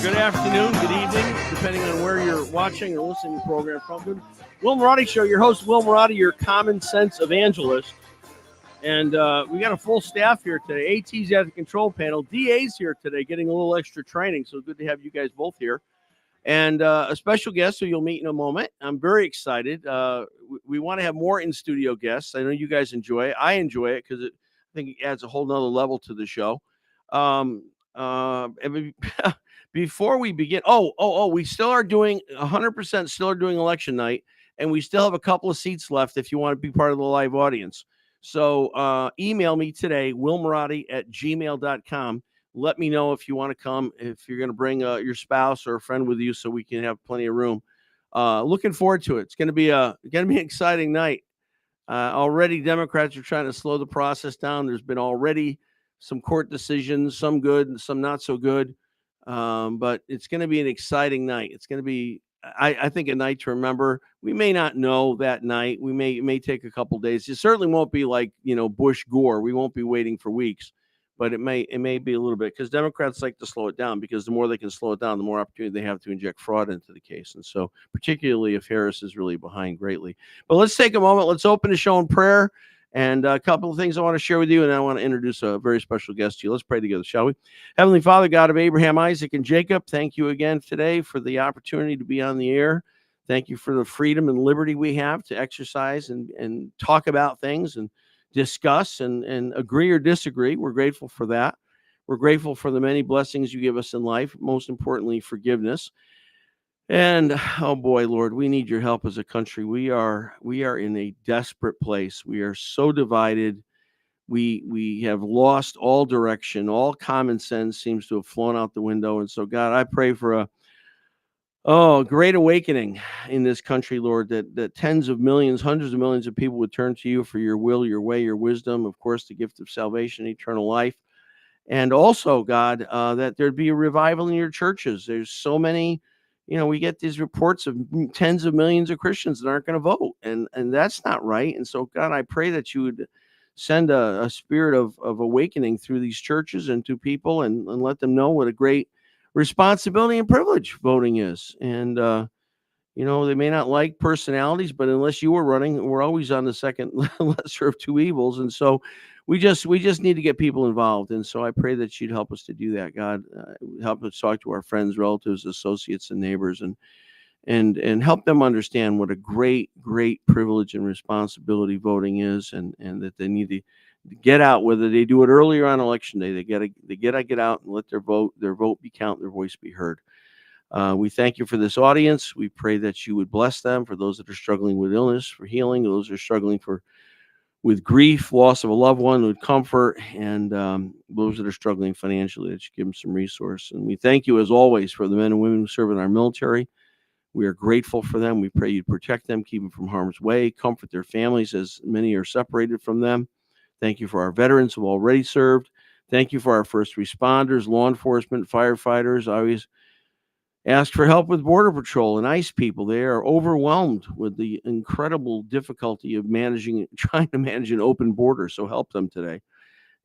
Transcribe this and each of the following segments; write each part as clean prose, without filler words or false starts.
Good afternoon, good evening, depending on where you're watching or listening to the program from. Good. Will Marotti Show, your host, Will Marotti, your common sense evangelist. And we got a full staff here today. AT's at the control panel. DA's here today getting a little extra training, so good to have you guys both here. And a special guest who you'll meet in a moment. I'm very excited. We want to have more in-studio guests. I know you guys enjoy it. I enjoy it because I think it adds a whole nother level to the show. Before we begin, we still are doing 100% still are doing election night, and we still have a couple of seats left if you want to be part of the live audience. So email me today, willmarotti@gmail.com. Let me know if you want to come, if you're going to bring your spouse or a friend with you so we can have plenty of room. Looking forward to it. It's going to be an exciting night. Already Democrats are trying to slow the process down. There's been already some court decisions, some good and some not so good. But it's going to be an exciting night. It's going to be, I think, a night to remember. We may not know that night. It may take a couple days. It certainly won't be like, Bush Gore. We won't be waiting for weeks, but it may be a little bit because Democrats like to slow it down because the more they can slow it down, the more opportunity they have to inject fraud into the case. And so particularly if Harris is really behind greatly. But let's take a moment. Let's open the show in prayer. And a couple of things I want to share with you, and I want to introduce a very special guest to you. Let's pray together, shall we? Heavenly Father, God of Abraham, Isaac, and Jacob, thank you again today for the opportunity to be on the air. Thank you for the freedom and liberty we have to exercise and talk about things and discuss and agree or disagree. We're grateful for that. We're grateful for the many blessings you give us in life, most importantly, forgiveness. And oh boy, Lord, we need your help as a country. We are in a desperate place. We are so divided. We have lost all direction. All common sense seems to have flown out the window. And so, God, I pray for a great awakening in this country, Lord, that tens of millions, hundreds of millions of people would turn to you for your will, your way, your wisdom, of course, the gift of salvation, eternal life. And also, God, that there'd be a revival in your churches. There's so many. We get these reports of tens of millions of Christians that aren't going to vote, and that's not right. And so, God, I pray that you would send a spirit of awakening through these churches and to people and let them know what a great responsibility and privilege voting is. And, they may not like personalities, but unless you were running, we're always on the second lesser of two evils. And so we just need to get people involved. And so I pray that you'd help us to do that, God. Help us talk to our friends, relatives, associates, and neighbors and help them understand what a great, great privilege and responsibility voting is and that they need to get out, whether they do it earlier on election day. They gotta get out and let their vote be counted, their voice be heard. We thank you for this audience. We pray that you would bless them, for those that are struggling with illness, for healing, those that are struggling with grief, loss of a loved one, with comfort, and those that are struggling financially, that you give them some resource. And we thank you, as always, for the men and women who serve in our military. We are grateful for them. We pray you protect them, keep them from harm's way, comfort their families as many are separated from them. Thank you for our veterans who have already served. Thank you for our first responders, law enforcement, firefighters. I always ask for help with Border Patrol and ICE people. They are overwhelmed with the incredible difficulty of trying to manage an open border. So help them today.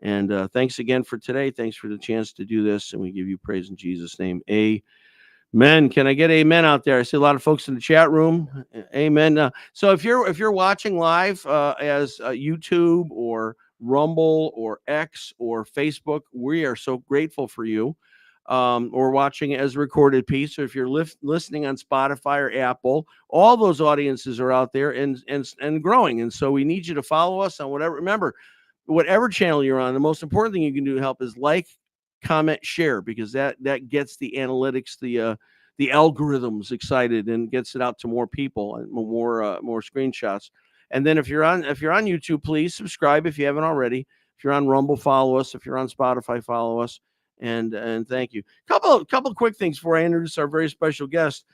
And thanks again for today. Thanks for the chance to do this. And we give you praise in Jesus' name. Amen. Can I get amen out there? I see a lot of folks in the chat room. Amen. So if you're watching live as YouTube or Rumble or X or Facebook, we are so grateful for you. Or watching it as a recorded piece, or if you're listening on Spotify or Apple, all those audiences are out there and growing. And so we need you to follow us on whatever. Remember, whatever channel you're on, the most important thing you can do to help is like, comment, share, because that gets the analytics, the algorithms excited and gets it out to more people and more screenshots. And then if you're on YouTube, please subscribe if you haven't already. If you're on Rumble, follow us. If you're on Spotify, follow us. And thank you. Couple quick things before I introduce our very special guest.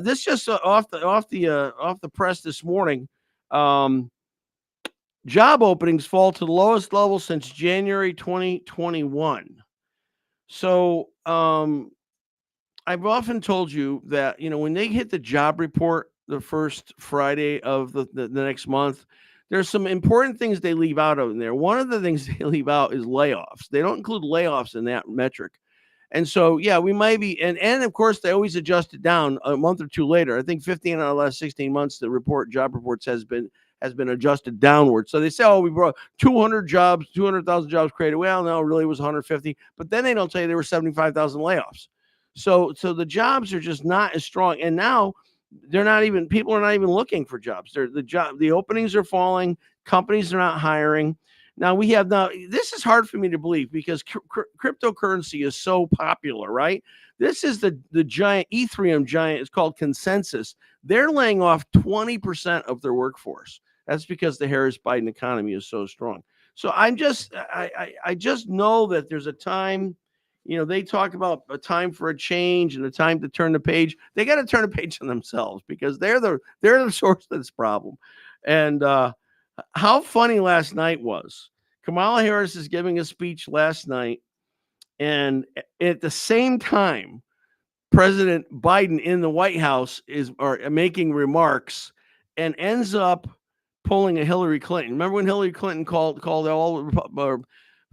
This just off the press this morning. Job openings fall to the lowest level since January 2021. So I've often told you that when they hit the job report the first Friday of the next month, there's some important things they leave out of in there. One of the things they leave out is layoffs. They don't include layoffs in that metric. And so, yeah, we might be, and of course, they always adjust it down a month or two later. I think 15 out of the last 16 months, the job reports has been adjusted downward. So they say, oh, we brought 200 jobs, 200,000 jobs created. Well, no, really it was 150. But then they don't tell you there were 75,000 layoffs. So the jobs are just not as strong. And now people are not even looking for jobs. The openings are falling. Companies are not hiring. Now this is hard for me to believe because cryptocurrency is so popular, right? This is the giant Ethereum giant. It's called Consensus. They're laying off 20% of their workforce. That's because the Harris-Biden economy is so strong. So I just know that there's a time. They talk about a time for a change and a time to turn the page. They got to turn the page on themselves because they're the source of this problem. And how funny last night was. Kamala Harris is giving a speech last night, and at the same time, President Biden in the White House is making remarks and ends up pulling a Hillary Clinton. Remember when Hillary Clinton called all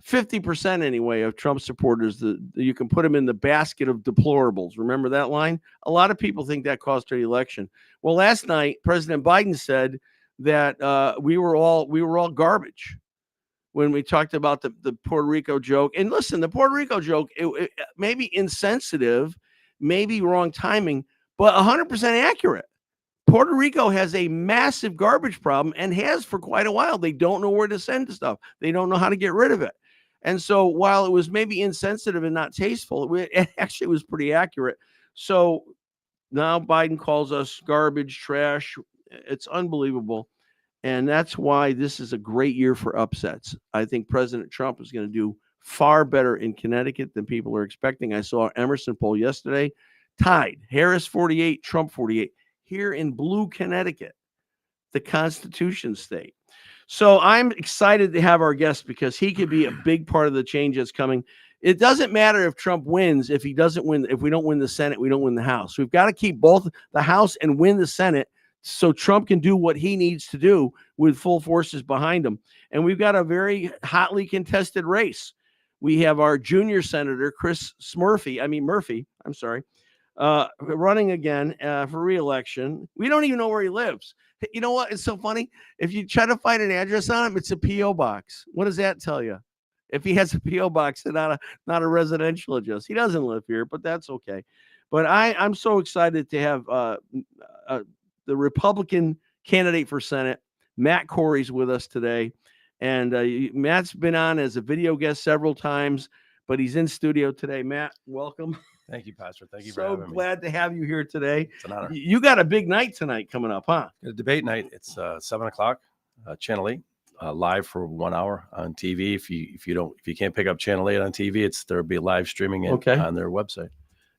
50% anyway of Trump supporters that you can put them in the basket of deplorables. Remember that line? A lot of people think that cost her the election. Well, last night President Biden said that we were all garbage when we talked about the Puerto Rico joke. And listen, the Puerto Rico joke, it may be insensitive, maybe wrong timing, but 100% accurate. Puerto Rico has a massive garbage problem and has for quite a while. They don't know where to send the stuff. They don't know how to get rid of it. And so while it was maybe insensitive and not tasteful, it actually was pretty accurate. So now Biden calls us garbage, trash. It's unbelievable. And that's why this is a great year for upsets. I think President Trump is going to do far better in Connecticut than people are expecting. I saw Emerson poll yesterday, tied. Harris 48, Trump 48. Here in blue Connecticut, the Constitution state. So I'm excited to have our guest because he could be a big part of the change that's coming. It doesn't matter if Trump wins. If he doesn't win, if we don't win the Senate, we don't win the House. We've got to keep both the House and win the Senate so Trump can do what he needs to do with full forces behind him. And we've got a very hotly contested race. We have our junior senator, Murphy, running again for re-election. We don't even know where he lives. You know what? It's so funny. If you try to find an address on him, it's a P.O. box. What does that tell you? If he has a P.O. box and not a residential address, he doesn't live here, but that's okay. But I'm so excited to have the Republican candidate for Senate, Matt Corey's with us today. And Matt's been on as a video guest several times, but he's in studio today. Matt, welcome. Thank you, Pastor. Thank you for having me. So glad to have you here today. It's an honor. You got a big night tonight coming up, huh? A debate night. It's 7:00, Channel 8, live for 1 hour on TV. If you can't pick up Channel 8 on TV, there'll be live streaming on their website.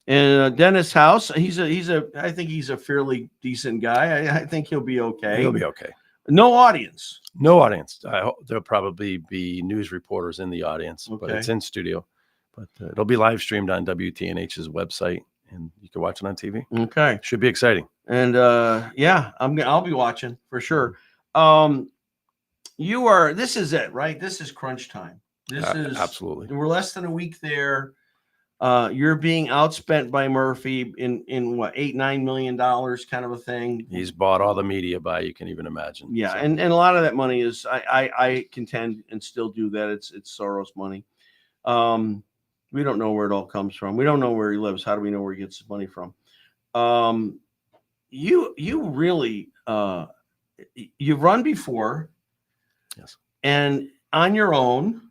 And Dennis House, I think he's a fairly decent guy. I think he'll be okay. He'll be okay. No audience. No audience. There'll probably be news reporters in the audience, but it's in studio. But it'll be live streamed on WTNH's website, and you can watch it on TV. Okay, should be exciting. And I'll be watching for sure. This is it, right? This is crunch time. This is absolutely. We're less than a week there. You're being outspent by Murphy in what, $8-9 million kind of a thing. He's bought all the media by, you can even imagine. Yeah, so. and a lot of that money is I contend and still do that. It's Soros money. We don't know where it all comes from. We don't know where he lives. How do we know where he gets his money from? You really you've run before. Yes. And on your own,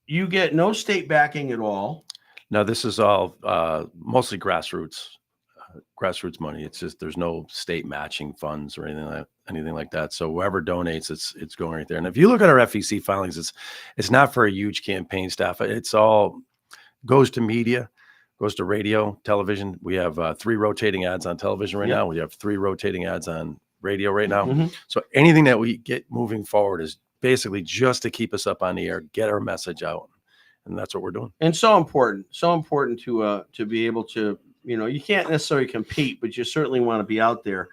you get no state backing at all. No, this is all mostly grassroots money. It's just there's no state matching funds or anything like that. So whoever donates, it's going right there. And if you look at our FEC filings, it's not for a huge campaign staff. It's all goes to media, goes to radio, television. We have 3 rotating ads on television right now. We have 3 rotating ads on radio right now. Mm-hmm. So anything that we get moving forward is basically just to keep us up on the air, get our message out. And that's what we're doing. And so important to be able to, you can't necessarily compete, but you certainly want to be out there.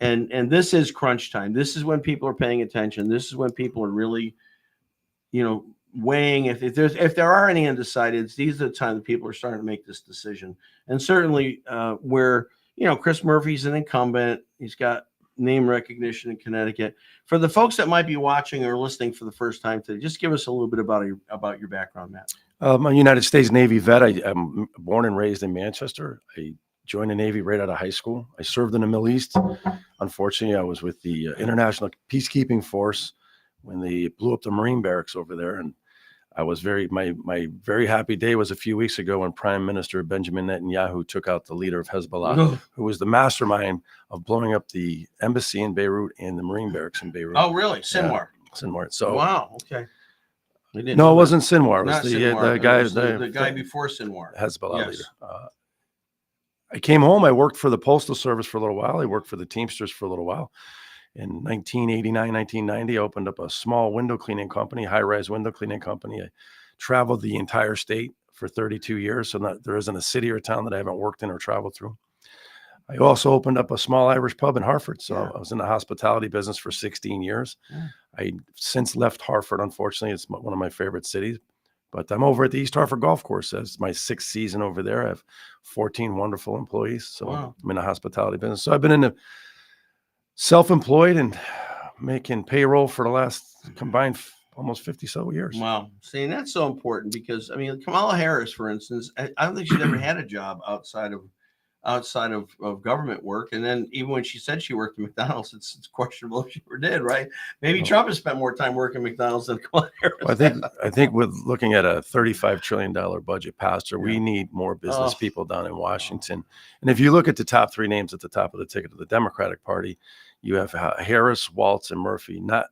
And this is crunch time. This is when people are paying attention. This is when people are really, weighing, if there are any undecideds, these are the time that people are starting to make this decision. And certainly where, Chris Murphy's an incumbent, he's got name recognition in Connecticut. For the folks that might be watching or listening for the first time today, just give us a little bit about your background, Matt. I'm a United States Navy vet. I'm born and raised in Manchester. I joined the Navy right out of high school. I served in the Middle East. Unfortunately, I was with the International Peacekeeping Force when they blew up the Marine barracks over there. And I was my very happy day was a few weeks ago when Prime Minister Benjamin Netanyahu took out the leader of Hezbollah, who was the mastermind of blowing up the embassy in Beirut and the Marine barracks in Beirut. Oh, really? Sinwar. Sinwar. So wow. Okay. No, it wasn't Sinwar. It was the guy before Sinwar. Hezbollah leader. I came home. I worked for the Postal Service for a little while. I worked for the Teamsters for a little while. In 1989, 1990, I opened up a small window cleaning company, high-rise window cleaning company. I traveled the entire state for 32 years, so there isn't a city or town that I haven't worked in or traveled through. I also opened up a small Irish pub in Hartford, so I was in the hospitality business for 16 years. Yeah. I since left Hartford, unfortunately. It's one of my favorite cities. But I'm over at the East Hartford Golf Course. That's my 6th season over there. I have 14 wonderful employees, so I'm in the hospitality business. So I've been in the self-employed and making payroll for the last combined almost 50 so years. Wow. See, and that's so important because, I mean, Kamala Harris, for instance, I don't think she's ever had a job outside of government work. And then even when she said she worked at McDonald's, it's questionable if she ever did, right? Maybe Trump has spent more time working at McDonald's than Kamala Harris. Well, I think with looking at a $35 trillion budget, Pastor, we need more business people down in Washington. And if you look at the top 3 names at the top of the ticket of the Democratic Party, you have Harris, Waltz, and Murphy. Not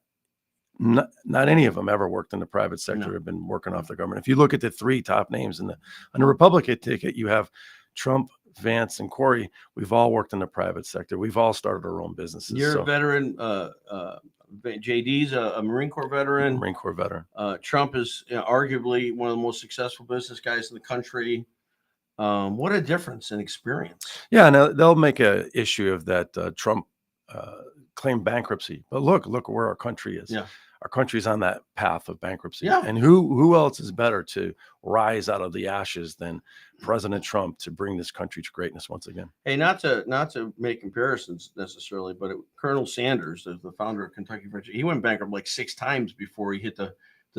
any of them ever worked in the private sector, have been working off the government. If you look at the 3 top names on the Republican ticket, you have Trump, Vance, and Corey. We've all worked in the private sector. We've all started our own businesses. You're a veteran. JD's a Marine Corps veteran. Marine Corps veteran. Trump is arguably one of the most successful business guys in the country. What a difference in experience. Yeah, and they'll make an issue of that Trump claimed bankruptcy. But look where our country is. Yeah. Our country's on that path of bankruptcy. Yeah. And who else is better to rise out of the ashes than President Trump to bring this country to greatness once again? Hey, not to make comparisons necessarily, but Colonel Sanders, the founder of Kentucky Fried Chicken, he went bankrupt like 6 times before he hit the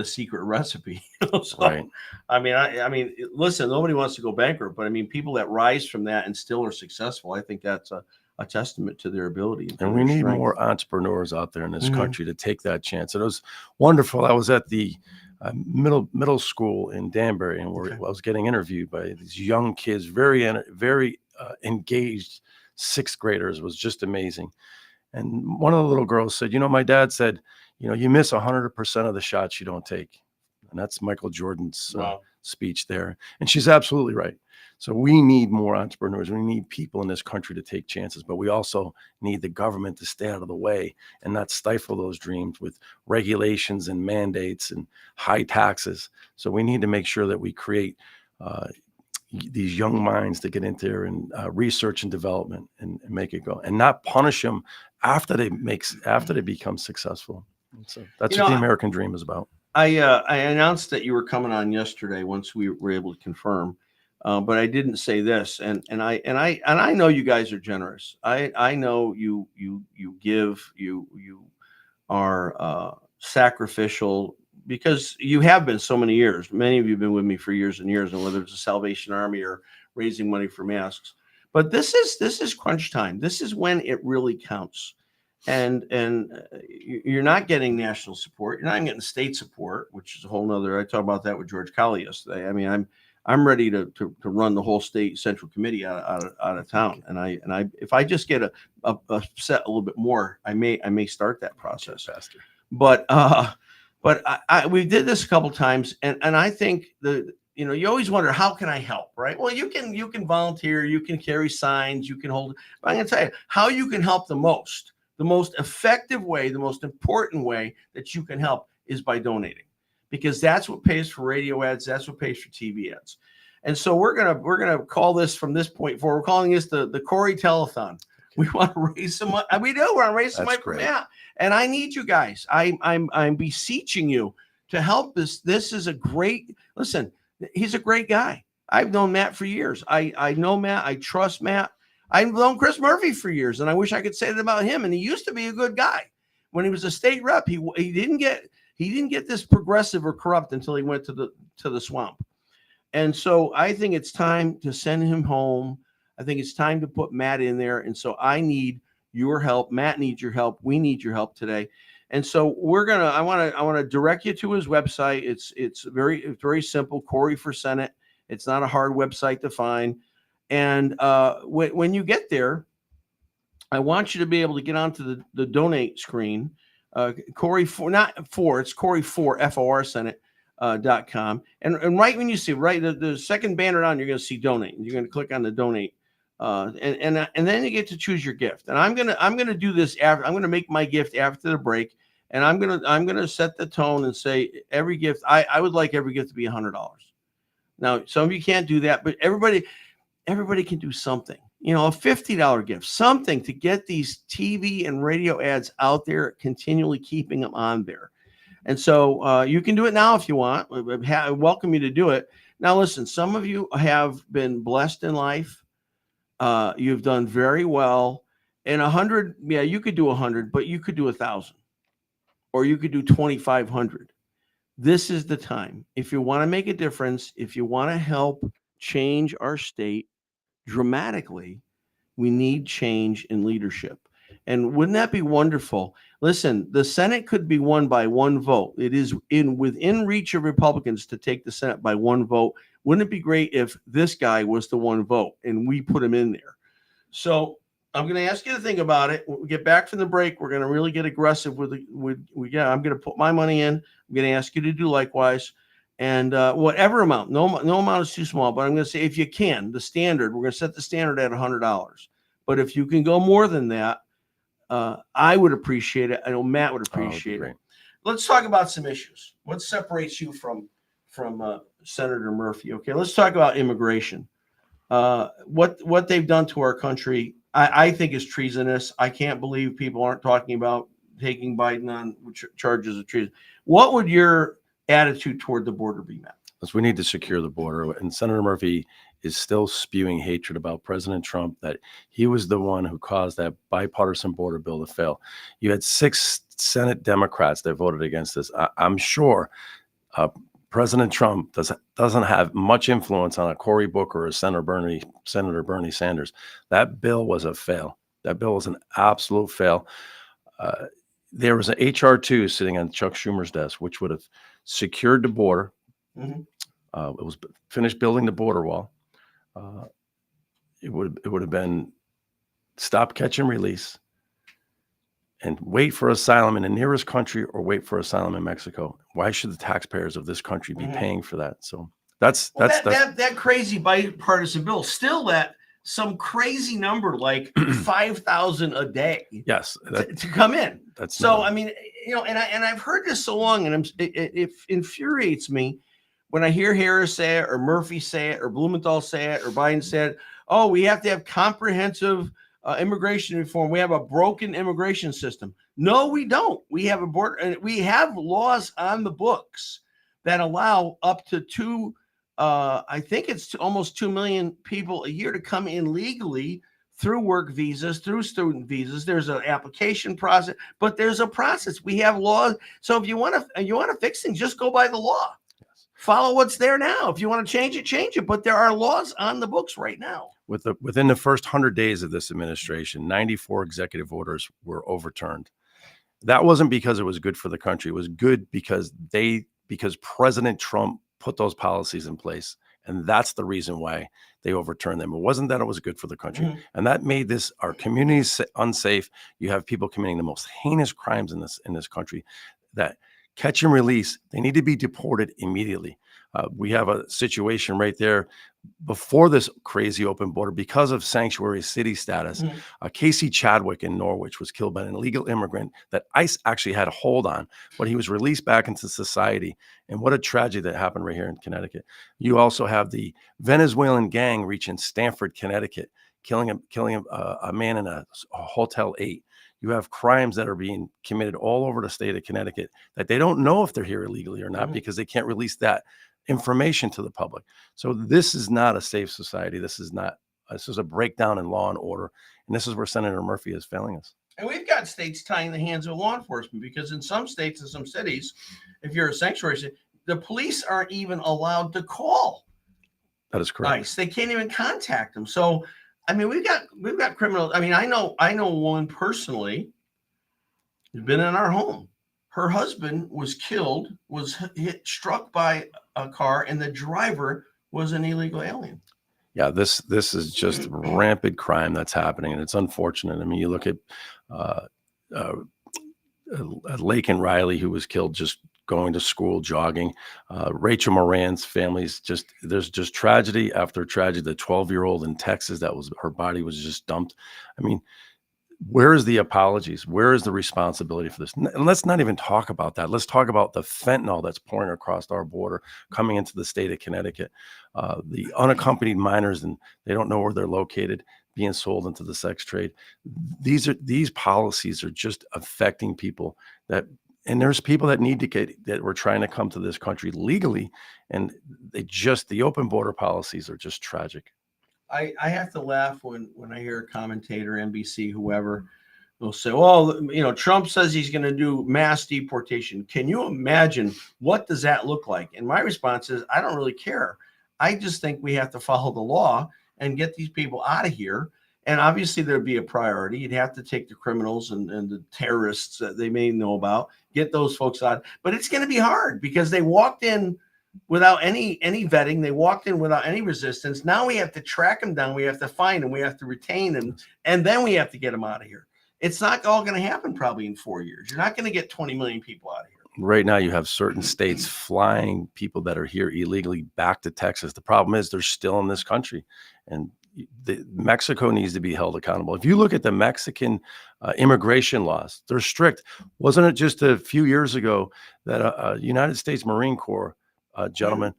secret recipe. So, right. I mean, listen, nobody wants to go bankrupt, but I mean, people that rise from that and still are successful, I think that's a testament to their ability. And we need more entrepreneurs out there in this country to take that chance. It was wonderful. I was at the middle school in Danbury, and I was getting interviewed by these young kids, very engaged 6th graders. It was just amazing. And one of the little girls said, my dad said, you miss 100% of the shots you don't take. And that's Michael Jordan's speech there. And she's absolutely right. So we need more entrepreneurs. We need people in this country to take chances, but we also need the government to stay out of the way and not stifle those dreams with regulations and mandates and high taxes. So we need to make sure that we create these young minds to get into there and research and development and make it go, and not punish them after they become successful. So that's what the American dream is about. I announced that you were coming on yesterday once we were able to confirm. But I didn't say this, and I know you guys are generous. I know you give, you are sacrificial, because you have been so many years. Many of you have been with me for years and years, and whether it's the Salvation Army or raising money for masks. But this is crunch time. This is when it really counts. And you're not getting national support. You're not even getting state support, which is a whole nother. I talked about that with George Colley yesterday. I mean, I'm ready to run the whole state central committee out of town. And I if I just get a set a little bit more, I may start that process faster. But we did this a couple times, and I think you always wonder, how can I help, right? Well, you can volunteer, you can carry signs, you can hold. But I'm going to tell you how you can help the most effective way, the most important way that you can help is by donating. Because that's what pays for radio ads. That's what pays for TV ads. And so we're gonna call this from this point forward. We're calling this the Corey Telethon. We want to raise some money. We do. We're gonna raise some money. Yeah. And I need you guys. I'm beseeching you to help us. This is a great, listen, he's a great guy. I've known Matt for years. I know Matt. I trust Matt. I've known Chris Murphy for years, and I wish I could say that about him. And he used to be a good guy. When he was a state rep, he didn't get this progressive or corrupt until he went to the swamp. And so I think it's time to send him home. I think it's time to put Matt in there. And so I need your help. Matt needs your help. We need your help today. And so I want to direct you to his website. It's very simple. Corey for Senate. It's not a hard website to find. And when you get there, I want you to be able to get onto the donate screen. Corey for, not for, it's Corey for FOR Senate. .com and right when you see the second banner down, you're going to see donate. You're going to click on the donate, and then you get to choose your gift. And I'm gonna do this after. I'm gonna make my gift after the break, and I'm gonna set the tone and say every gift. I would like every gift to be $100. Now some of you can't do that, but everybody can do something. A $50 gift, something to get these TV and radio ads out there, continually keeping them on there. And so you can do it now if you want. I welcome you to do it. Now, listen, some of you have been blessed in life. You've done very well. And 100, yeah, you could do 100, but you could do 1,000, or you could do 2,500. This is the time. If you want to make a difference, if you want to help change our state dramatically, we need change in leadership. And wouldn't that be wonderful? Listen, the Senate could be won by one vote. It is within reach of Republicans to take the Senate by one vote. Wouldn't it be great if this guy was the one vote and we put him in there? So I'm going to ask you to think about it. When we get back from the break, we're going to really get aggressive I'm going to put my money in. I'm going to ask you to do likewise. And whatever amount, no amount is too small, but I'm going to say if you can, the standard, we're going to set the standard at $100. But if you can go more than that, I would appreciate it. I know Matt would appreciate it. Let's talk about some issues. What separates you from Senator Murphy? Okay, let's talk about immigration. What they've done to our country, I think is treasonous. I can't believe people aren't talking about taking Biden on charges of treason. What would your attitude toward the border be, Matt? We need to secure the border, and Senator Murphy is still spewing hatred about President Trump, that he was the one who caused that bipartisan border bill to fail. You had 6 Senate Democrats that voted against this. I'm sure President Trump doesn't have much influence on a Cory Booker or Senator Bernie Sanders. That bill was a fail. That bill was an absolute fail. There was an HR 2 sitting on Chuck Schumer's desk, which would have secured the border. Mm-hmm. It was finished building the border wall. It would have been stop, catch, and release, and wait for asylum in the nearest country or wait for asylum in Mexico. Why should the taxpayers of this country be paying for that? So that's that crazy bipartisan bill. Still, that some crazy number like 5,000 a day. Yes, to come in. That's so. Nuts. I mean, and I've heard this so long, and it infuriates me when I hear Harris say it, or Murphy say it, or Blumenthal say it, or Biden said, "Oh, we have to have comprehensive immigration reform. We have a broken immigration system." No, we don't. We have a border, and we have laws on the books that allow up to I think it's almost 2 million people a year to come in legally through work visas, through student visas. There's an application process, but there's a process. We have laws. So if you want to fix things, just go by the law. Follow what's there now. If you want to change it. But there are laws on the books right now. Within the first 100 days of this administration, 94 executive orders were overturned. That wasn't because it was good for the country. It was good because President Trump put those policies in place. And that's the reason why they overturned them. It wasn't that it was good for the country. Mm-hmm. And that made our communities unsafe. You have people committing the most heinous crimes in this country that catch and release. They need to be deported immediately. We have a situation right there before this crazy open border because of sanctuary city status. Mm-hmm. Casey Chadwick in Norwich was killed by an illegal immigrant that ICE actually had a hold on, but he was released back into society. And what a tragedy that happened right here in Connecticut. You also have the Venezuelan gang reaching Stamford, Connecticut, killing a man in a Hotel 8. You have crimes that are being committed all over the state of Connecticut that they don't know if they're here illegally or not because they can't release that information to the public. So this is not a safe society. This is a breakdown in law and order. And this is where Senator Murphy is failing us. And we've got states tying the hands of law enforcement because in some states and some cities, if you're a sanctuary city, the police aren't even allowed to call That is correct. ICE. They can't even contact them. So, I mean, we've got criminals. I mean, I know one personally who's been in our home. Her husband was killed, was struck by a car, and the driver was an illegal alien. Yeah, this is just rampant crime that's happening, and it's unfortunate. I mean, you look at Lake and Riley, who was killed just going to school, jogging. Rachel Moran's family's there's just tragedy after tragedy. The 12-year-old in Texas, her body was just dumped. I mean, where is the apologies? Where is the responsibility for this? And let's not even talk about that. Let's talk about the fentanyl that's pouring across our border, coming into the state of Connecticut. The unaccompanied minors, and they don't know where they're located, being sold into the sex trade. These policies are just affecting people and there's people that we're trying to come to this country legally, and the open border policies are just tragic. I have to laugh when I hear a commentator, NBC, whoever, will say, well, Trump says he's going to do mass deportation. Can you imagine what does that look like? And my response is, I don't really care. I just think we have to follow the law and get these people out of here. And obviously there'd be a priority. You'd have to take the criminals and the terrorists that they may know about, get those folks out. But it's going to be hard because they walked in without any vetting. They walked in without any resistance. Now we have to track them down. We have to find them. We have to retain them. And then we have to get them out of here. It's not all going to happen probably in 4 years. You're not going to get 20 million people out of here. Right now, you have certain states flying people that are here illegally back to Texas. The problem is they're still in this country, and Mexico needs to be held accountable. If you look at the Mexican immigration laws, they're strict. Wasn't it just a few years ago that a United States Marine Corps gentleman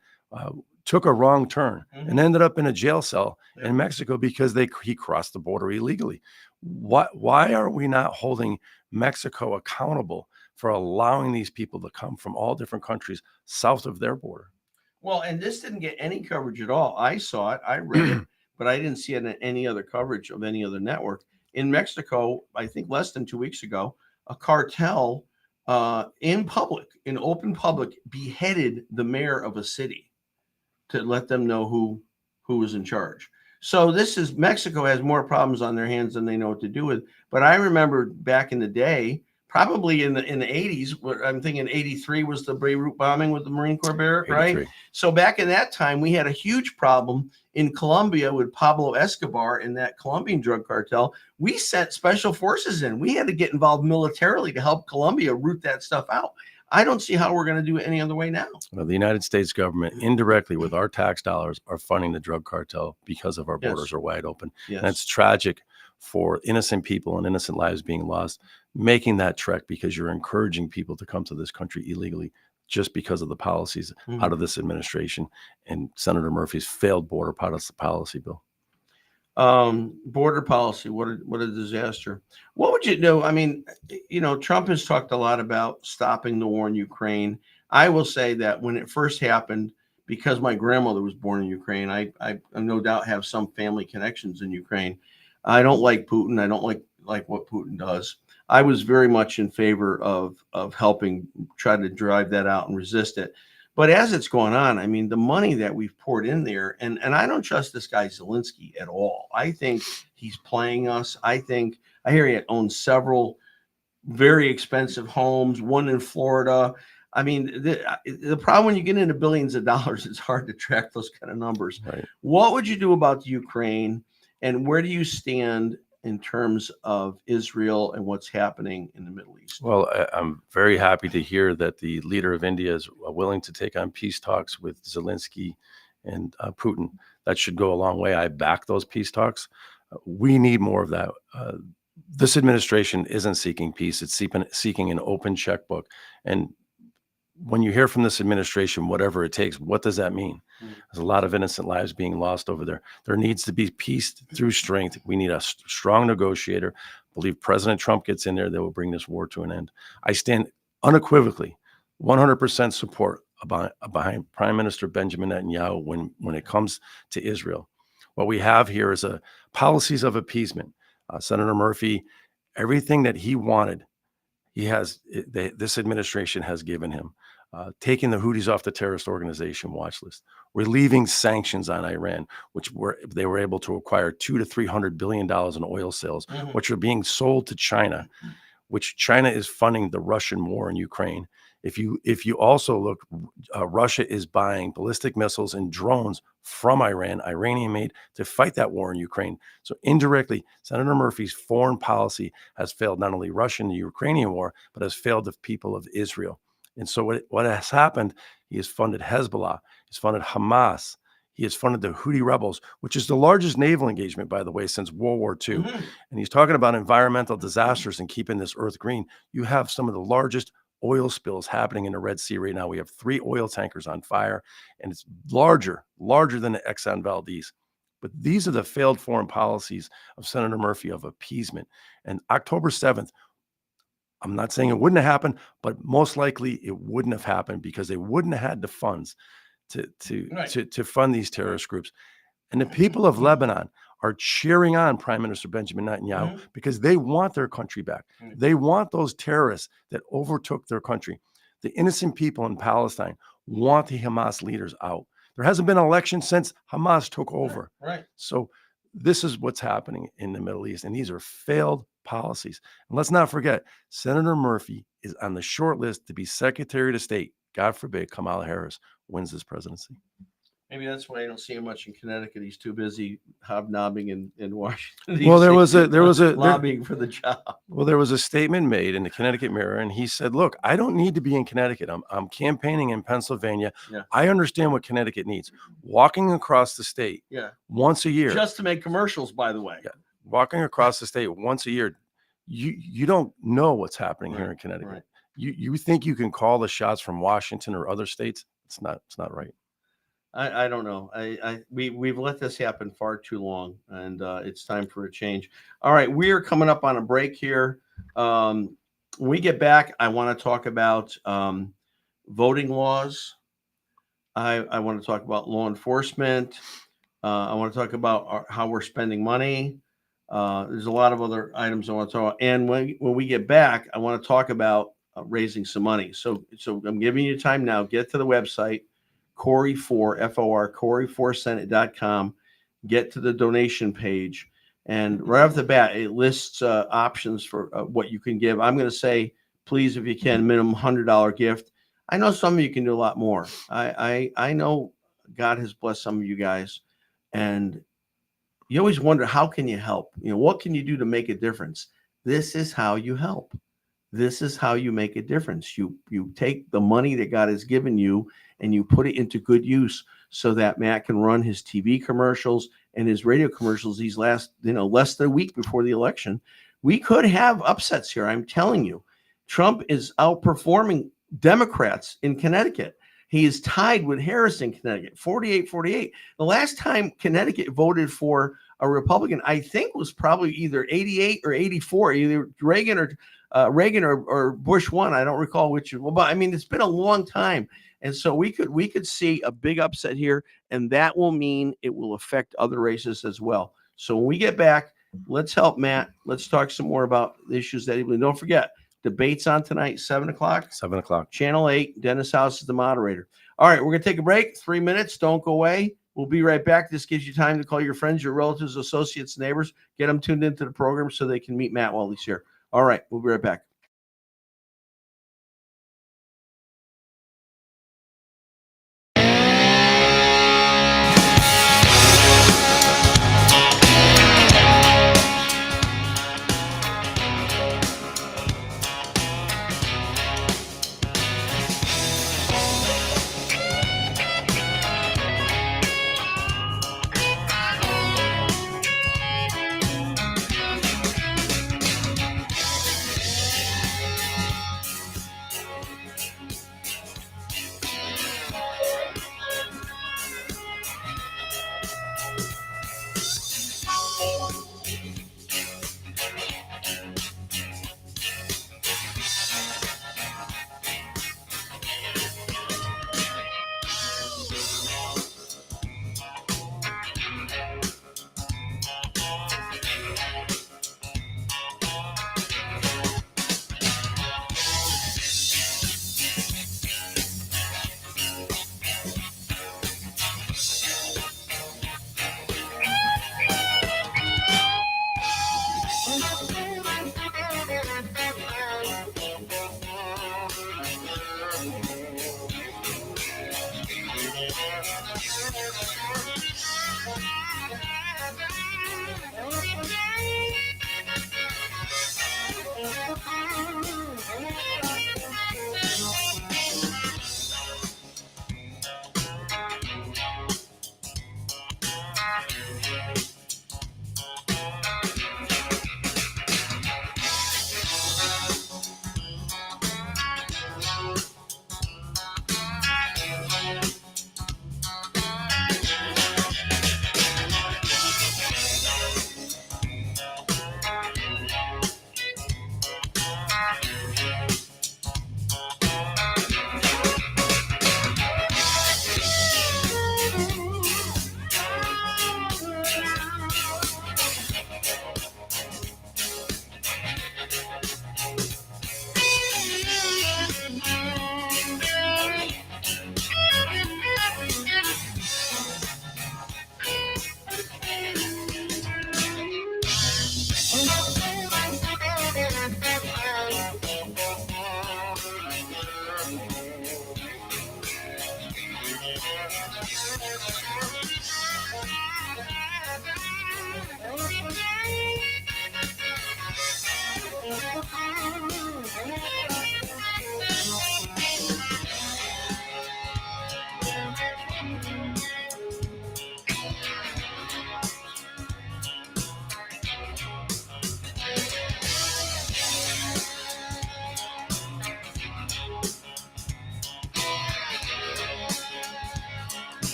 took a wrong turn and ended up in a jail cell in Mexico because he crossed the border illegally? Why are we not holding Mexico accountable for allowing these people to come from all different countries south of their border? Well, and this didn't get any coverage at all. I saw it, I read it, but I didn't see it in any other coverage of any other network. In Mexico, I think less than 2 weeks ago, a cartel in open public, beheaded the mayor of a city to let them know who was in charge. So Mexico has more problems on their hands than they know what to do with. But I remember back in the day, probably in the 80s, I'm thinking 83 was the Beirut bombing with the Marine Corps barrack, right? So back in that time, we had a huge problem in Colombia with Pablo Escobar and that Colombian drug cartel. We sent special forces in. We had to get involved militarily to help Colombia root that stuff out. I don't see how we're going to do it any other way now. Well, the United States government, indirectly with our tax dollars, are funding the drug cartel because of our borders are wide open. And it's tragic for innocent people and innocent lives being lost, making that trek because you're encouraging people to come to this country illegally just because of the policies out of this administration and Senator Murphy's failed border policy bill. Border policy, what a disaster. What would you do? I mean, Trump has talked a lot about stopping the war in Ukraine. I will say that when it first happened, because my grandmother was born in Ukraine, I no doubt have some family connections in Ukraine. I don't like Putin. I don't like what Putin does. I was very much in favor of helping try to drive that out and resist it. But as it's going on, I mean, the money that we've poured in there, and I don't trust this guy Zelensky at all. I think he's playing us. I hear he owns several very expensive homes, one in Florida. I mean, the problem when you get into billions of dollars, it's hard to track those kind of numbers. Right. What would you do about the Ukraine, and where do you stand in terms of Israel and what's happening in the Middle East? Well, I'm very happy to hear that the leader of India is willing to take on peace talks with Zelensky and Putin. That should go a long way. I back those peace talks. We need more of that. This administration isn't seeking peace. It's seeking an open checkbook. And when you hear from this administration, whatever it takes, what does that mean? Mm. There's a lot of innocent lives being lost over there. There needs to be peace through strength. We need a strong negotiator. I believe President Trump gets in there that will bring this war to an end. I stand unequivocally 100% support behind Prime Minister Benjamin Netanyahu when it comes to Israel. What we have here is a policies of appeasement. Senator Murphy, everything that he wanted, this administration has given him. Taking the Houthis off the terrorist organization watch list, relieving sanctions on Iran, they were able to acquire $200 to $300 billion in oil sales, which are being sold to China, which China is funding the Russian war in Ukraine. If you also look, Russia is buying ballistic missiles and drones from Iran, Iranian made, to fight that war in Ukraine. So indirectly, Senator Murphy's foreign policy has failed not only Russia and the Ukrainian war, but has failed the people of Israel. And so what has happened, he has funded Hezbollah, he's funded Hamas, he has funded the Houthi rebels, which is the largest naval engagement, by the way, since World War II. And he's talking about environmental disasters and keeping this earth green. You have some of the largest oil spills happening in the Red Sea right now. We have 3 oil tankers on fire, and it's larger than the Exxon Valdez. But these are the failed foreign policies of Senator Murphy of appeasement. And October 7th, I'm not saying it wouldn't have happened, but most likely it wouldn't have happened because they wouldn't have had the funds to fund these terrorist groups. And the people of Lebanon are cheering on Prime Minister Benjamin Netanyahu because they want their country back. They want those terrorists that overtook their country. The innocent people in Palestine want the Hamas leaders out. There hasn't been an election since Hamas took over. Right. So this is what's happening in the Middle East, and these are failed policies. And let's not forget, Senator Murphy is on the short list to be Secretary of State. God forbid Kamala Harris wins this presidency. Maybe that's why I don't see him much in Connecticut. He's too busy hobnobbing in Washington. Well, there was a lobbying for the job. Well, there was a statement made in the Connecticut Mirror, and he said, "Look, I don't need to be in Connecticut. I'm campaigning in Pennsylvania. Yeah. I understand what Connecticut needs. Walking across the state, once a year, just to make commercials, by the way. Yeah, walking across the state once a year, you don't know what's happening here in Connecticut. Right. You think you can call the shots from Washington or other states? It's not right." I don't know. We've let this happen far too long, and it's time for a change. All right, we are coming up on a break here. When we get back, I want to talk about voting laws. I want to talk about law enforcement. I want to talk about how we're spending money. There's a lot of other items I want to talk about. And when we get back, I want to talk about raising some money. So I'm giving you time now. Get to the website. Corey4, F-O-R, Corey4Senate.com. Get to the donation page. And right off the bat, it lists options for what you can give. I'm going to say, please, if you can, minimum $100 gift. I know some of you can do a lot more. I know God has blessed some of you guys. And you always wonder, how can you help? What can you do to make a difference? This is how you help. This is how you make a difference. You take the money that God has given you and you put it into good use so that Matt can run his TV commercials and his radio commercials these last, less than a week before the election. We could have upsets here. I'm telling you, Trump is outperforming Democrats in Connecticut. He is tied with Harris in Connecticut, 48-48. The last time Connecticut voted for a Republican, I think, was probably either 88 or 84, either Reagan or Bush won. I don't recall which. Well, but I mean, it's been a long time. And so we could see a big upset here, and that will mean it will affect other races as well. So when we get back, let's help Matt. Let's talk some more about the issues that he. Don't forget, debates on tonight, 7 o'clock. 7 o'clock. Channel 8. Dennis House is the moderator. All right, we're going to take a break. 3 minutes. Don't go away. We'll be right back. This gives you time to call your friends, your relatives, associates, neighbors. Get them tuned into the program so they can meet Matt while he's here. All right, we'll be right back.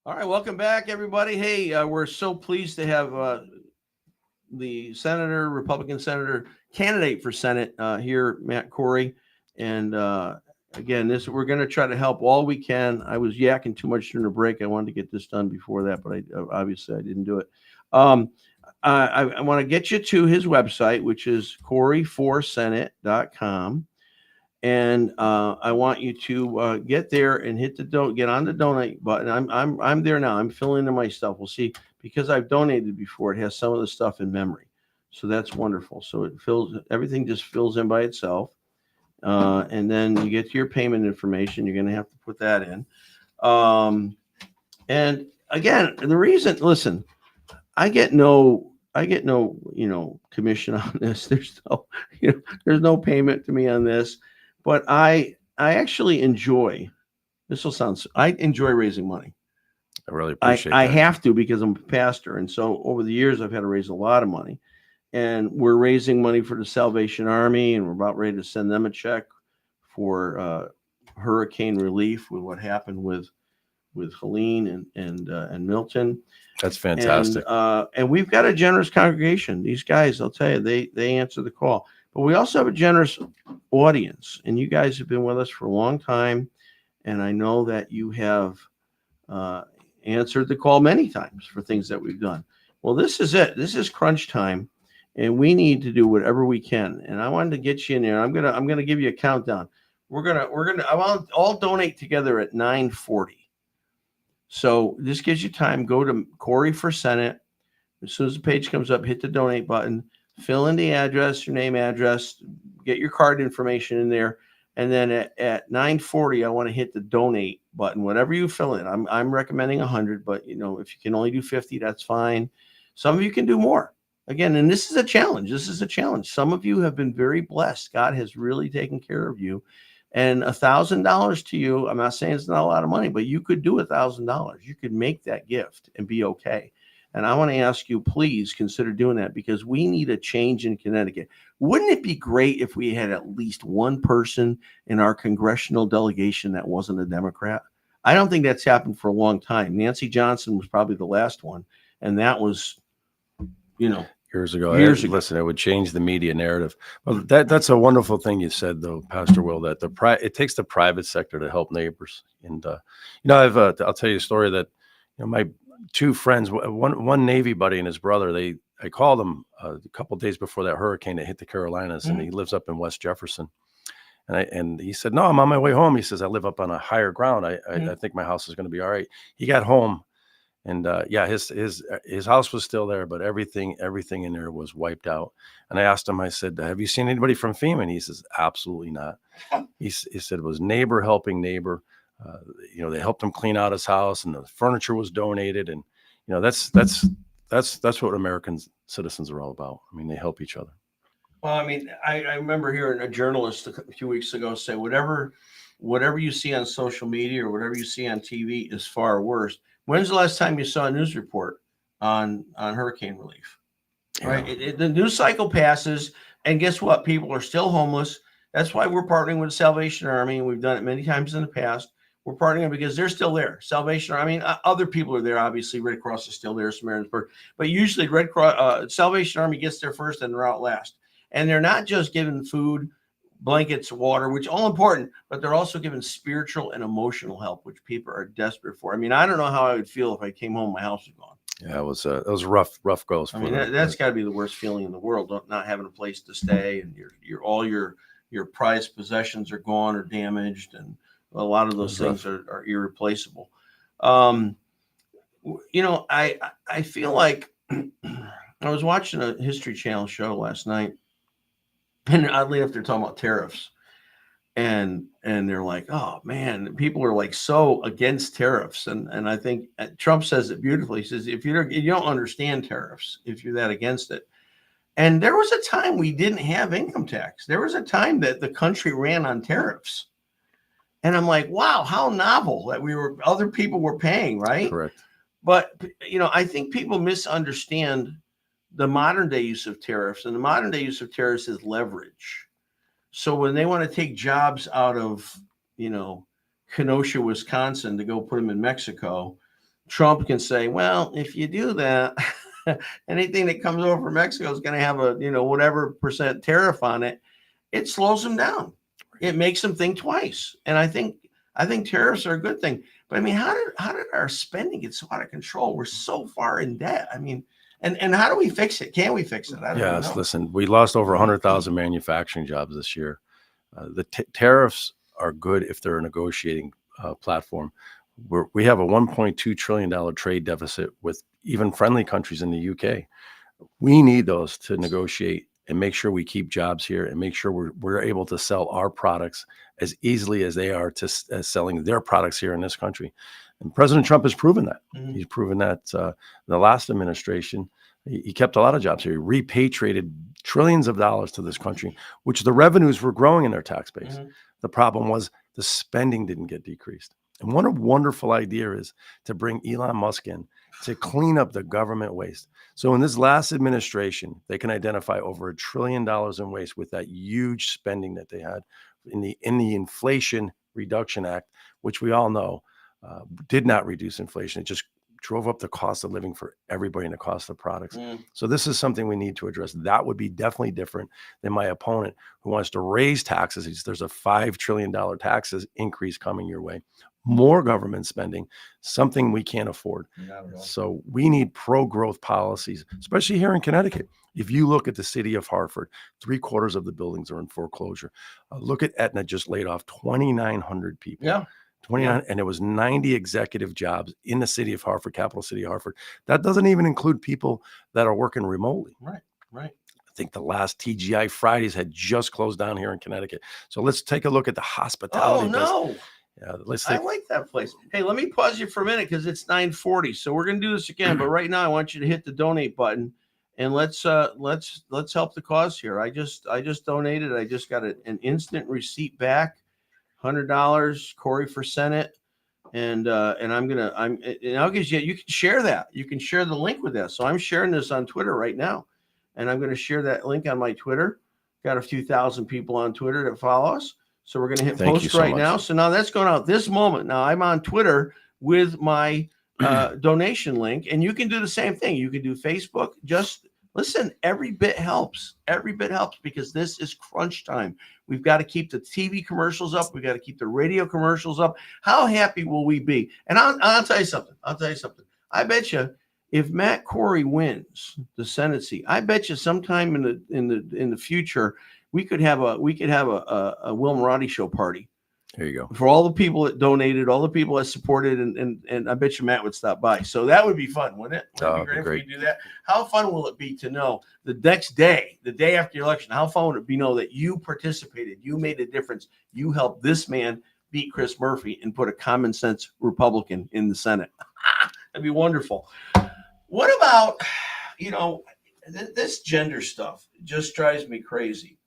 All right, welcome back, everybody. Hey, we're so pleased to have the senator, Republican senator candidate for Senate here, Matt Corey. And again, we're going to try to help all we can. I was yakking too much during the break. I wanted to get this done before that, but obviously I didn't do it. I want to get you to his website, which is corey4senate.com. And I want you to get there and get on the donate button. I'm there now. I'm filling in my stuff. We'll see, because I've donated before. It has some of the stuff in memory, so that's wonderful. So everything just fills in by itself, and then you get to your payment information. You're going to have to put that in. And again, the reason, listen, I get no commission on this. There's no payment to me on this. But I actually enjoy. I enjoy raising money. I really appreciate I that. have to, because I'm a pastor, and so over the years I've had to raise a lot of money, and we're raising money for the Salvation Army, and we're about ready to send them a check for hurricane relief with what happened with Helene and Milton. That's fantastic. And we've got a generous congregation. These guys, I'll tell you, they answer the call. But we also have a generous audience, and you guys have been with us for a long time, and I know that you have answered the call many times for things that we've done. Well, this is it. This is crunch time, and we need to do whatever we can. And I wanted to get you in there. I'm gonna give you a countdown. I want all donate together at 9:40. So this gives you time. Go to Corey for Senate. As soon as the page comes up, hit the donate button. Fill in the address, your name, address, get your card information in there. And then at 9:40, I want to hit the donate button, whatever you fill in. I'm recommending 100, but if you can only do 50, that's fine. Some of you can do more. Again, and this is a challenge. Some of you have been very blessed. God has really taken care of you. And $1,000 to you, I'm not saying it's not a lot of money, but you could do $1,000. You could make that gift and be okay. And I want to ask you, please consider doing that, because we need a change in Connecticut. Wouldn't it be great if we had at least one person in our congressional delegation that wasn't a Democrat? I don't think that's happened for a long time. Nancy Johnson was probably the last one, and that was, years ago. Listen, it would change the media narrative. Well, that's a wonderful thing you said, though, Pastor Will, that it takes the private sector to help neighbors. And I'll tell you a story that my two friends, one Navy buddy and his brother, I called him a couple of days before that hurricane that hit the Carolinas, and he lives up in West Jefferson. And he said, "No, I'm on my way home." He says, "I live up on a higher ground. I think my house is going to be all right." He got home, and his house was still there, but everything in there was wiped out. And I asked him, I said, "Have you seen anybody from FEMA?" And he says, "Absolutely not." He said it was neighbor helping neighbor. They helped him clean out his house, and the furniture was donated. And that's what American citizens are all about. I mean, they help each other. Well, I mean, I remember hearing a journalist a few weeks ago say, whatever you see on social media or whatever you see on TV is far worse. When's the last time you saw a news report on hurricane relief? Right. The news cycle passes, and guess what? People are still homeless. That's why we're partnering with the Salvation Army, and we've done it many times in the past. We're partnering because they're still there. Salvation Army, other people are there. Obviously, Red Cross is still there, Samaritan's, but usually Red Cross, Salvation Army gets there first, and they're out last. And they're not just giving food, blankets, water, which all important, but they're also giving spiritual and emotional help, which people are desperate for. I mean, I don't know how I would feel if I came home, my house was gone. Yeah, it was rough goes. I mean, that's got to be the worst feeling in the world, not having a place to stay, and all your prized possessions are gone or damaged, and a lot of those things are irreplaceable. I feel like I was watching a History Channel show last night, and oddly enough, they're talking about tariffs. and they're like, oh man, people are like so against tariffs, and I think Trump says it beautifully. He says, if you don't understand tariffs, if you're that against it. And there was a time we didn't have income tax. There was a time that the country ran on tariffs. And I'm like, wow, how novel that other people were paying, right? Correct. But, I think people misunderstand the modern day use of tariffs. And the modern day use of tariffs is leverage. So when they want to take jobs out of, Kenosha, Wisconsin to go put them in Mexico, Trump can say, well, if you do that, anything that comes over from Mexico is going to have a, whatever percent tariff on it. It slows them down. It makes them think twice. And I think tariffs are a good thing. But I mean, how did our spending get so out of control? We're so far in debt. I mean, and how do we fix it? Can we fix it? I don't know. Listen, we lost over 100,000 manufacturing jobs this year. The tariffs are good if they're a negotiating platform. We have a $1.2 trillion trade deficit with even friendly countries in the UK. We need those to negotiate and make sure we keep jobs here and make sure we're able to sell our products as easily as they are as selling their products here in this country. And President Trump has proven that. Mm-hmm. He's proven that the last administration, he kept a lot of jobs here. He repatriated trillions of dollars to this country, which the revenues were growing in their tax base. Mm-hmm. The problem was the spending didn't get decreased. And what a wonderful idea is to bring Elon Musk in to clean up the government waste. So in this last administration, they can identify over $1 trillion in waste with that huge spending that they had in the Inflation Reduction Act, which we all know did not reduce inflation. It just drove up the cost of living for everybody and the cost of products. So this is something we need to address. That would be definitely different than my opponent who wants to raise taxes. There's a $5 trillion taxes increase coming your way. More government spending, something we can't afford. So we need pro-growth policies, especially here in Connecticut. If you look at the city of Hartford, 3/4 of the buildings are in foreclosure. Look at Aetna, just laid off 2,900 people. Yeah. 29, and it was 90 executive jobs in the city of Hartford, capital city of Hartford. That doesn't even include people that are working remotely. Right. I think the last TGI Fridays had just closed down here in Connecticut. So let's take a look at the hospitality. Oh, no. Yeah, I like that place. Hey, let me pause you for a minute because it's 9:40. So we're going to do this again. But right now, I want you to hit the donate button and let's help the cause here. I just donated. I just got an instant receipt back. $100, Corey for Senate, and I'll give you can share that. You can share the link with that. So I'm sharing this on Twitter right now, and I'm going to share that link on my Twitter. Got a few thousand people on Twitter that follow us, so we're going to hit post right now. So now that's going out this moment. Now I'm on Twitter with my donation link, and you can do the same thing. You can do Facebook. Just listen, every bit helps. Every bit helps because this is crunch time. We've got to keep the TV commercials up. We've got to keep the radio commercials up. How happy will we be? And I'll tell you something. I bet you if Matt Corey wins the Senate seat, I bet you sometime in the future we could have a Will Marotti show party. There you go. For all the people that donated, all the people that supported, and I bet you Matt would stop by. So that would be fun, wouldn't it? Would be great if we do that. How fun will it be to know the next day, the day after the election, how fun would it be to know that you participated, you made a difference, you helped this man beat Chris Murphy and put a common sense Republican in the Senate? That'd be wonderful. What about, this gender stuff just drives me crazy.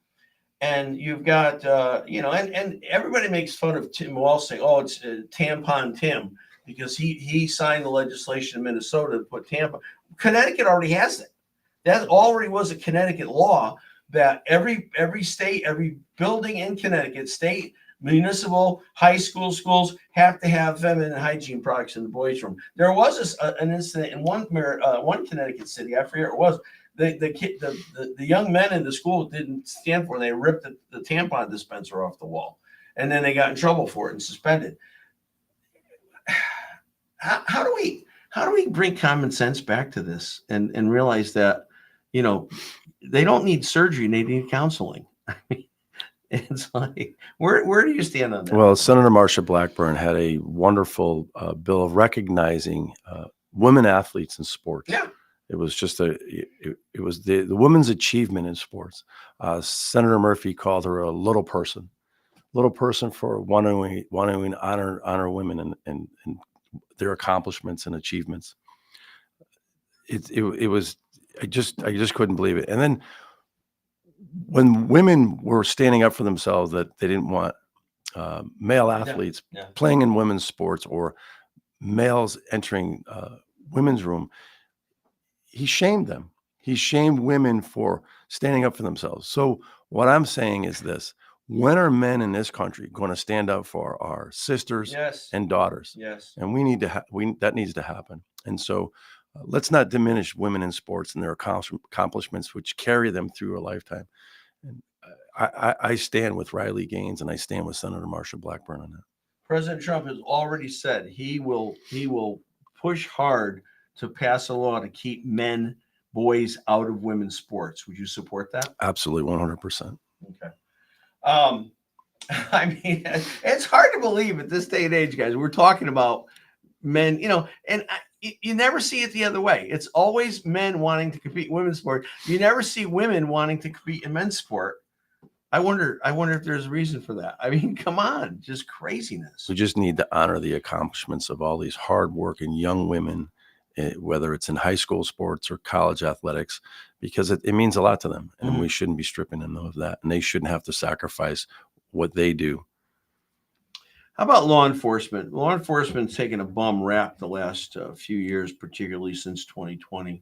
And you've got, and everybody makes fun of Tim Walz saying, oh, it's Tampon Tim, because he signed the legislation in Minnesota to put tampon. Connecticut already has it. That already was a Connecticut law that every state, every building in Connecticut, state, municipal, high school, schools have to have feminine hygiene products in the boys' room. There was an incident in one Connecticut city, I forget what it was. The young men in the school didn't stand for it. They ripped the tampon dispenser off the wall, and then they got in trouble for it and suspended. How do we bring common sense back to this and realize that they don't need surgery, they need counseling? I mean, it's like where do you stand on that? Well, Senator Marsha Blackburn had a wonderful bill of recognizing women athletes in sports. Yeah. It was just it was the women's achievement in sports. Senator Murphy called her a little person. little person for wanting to honor women and their accomplishments and achievements. It was I just couldn't believe it. And then when women were standing up for themselves, that they didn't want male athletes playing in women's sports or males entering women's room, he shamed them. He shamed women for standing up for themselves. So what I'm saying is this: when are men in this country going to stand up for our sisters and daughters? Yes. And we need to that needs to happen. And so let's not diminish women in sports and their accomplishments, which carry them through a lifetime. And I stand with Riley Gaines, and I stand with Senator Marsha Blackburn on that. President Trump has already said he will push hard to pass a law to keep boys out of women's sports. Would you support that? Absolutely, 100%. Okay. I mean, it's hard to believe at this day and age, guys. We're talking about men, and you never see it the other way. It's always men wanting to compete in women's sport. You never see women wanting to compete in men's sport. I wonder if there's a reason for that. I mean, come on, just craziness. We just need to honor the accomplishments of all these hardworking young women, whether it's in high school sports or college athletics, because it means a lot to them, and we shouldn't be stripping them of that, and they shouldn't have to sacrifice what they do. How about law enforcement? Law enforcement's taken a bum rap the last few years, particularly since 2020.